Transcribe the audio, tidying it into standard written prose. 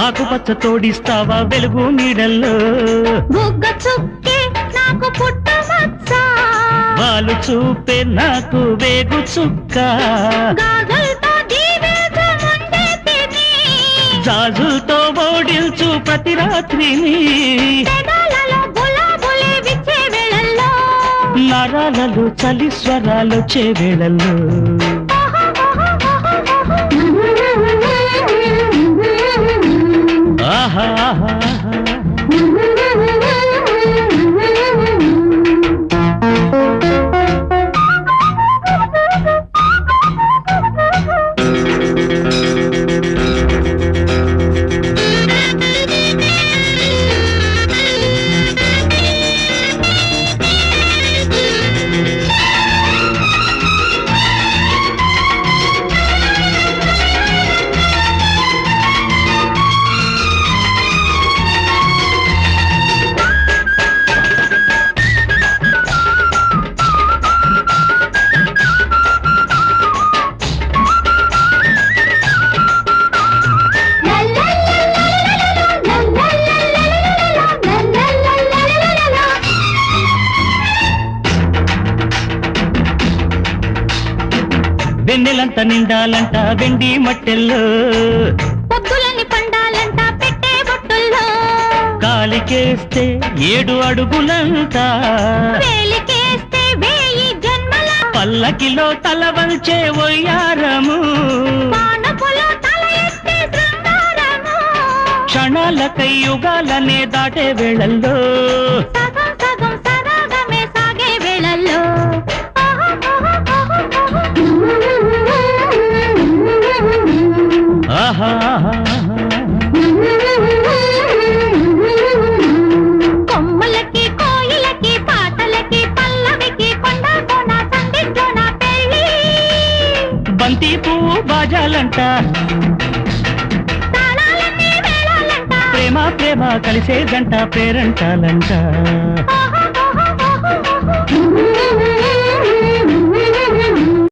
ఆకుపచ్చ తోడిస్తావా వెలుగు నీడల్లో బుగ్గ చుక్కే నాకు పుట్టమచ్చ వాళ్ళు చూపే నాకు వేగు చుక్క గాజులతో దీవించమంటే తిని జాజులతో ఓడిల్చు ప్రతి రాత్రిని పెదాలలో గులాబులే విచ్చే వేళల్లో నరాలలో చలి స్వరాలు వచ్చే వేళల్లో ఆహా వెన్నెలంత నిండాలంట వెండి మట్టెల్లో పొద్దులని పండాలంట పెట్టే బొట్టుల్లో కాలికేస్తే 7 అడుగులంట వేలికేస్తే 1000 జన్మల పల్లకిలో తల వంచే ఒయ్యారము పానపులో తల ఎత్తే శృంగారము క్షణాలకై యుగాలనే దాటే వేళల్లో సగం సగం సరాగమే సాగే వేళల్లో ఆహా కొమ్మలకి కోయిలకి పాటలకి పల్లవికి కొండ కోన సందించోన పెళ్ళి బంతి పువ్వు బాజాలంట తాళాలన్నీ వేళాలంట ప్రేమ ప్రేమ కలిసే గంట పేరంటాలంట ఆహా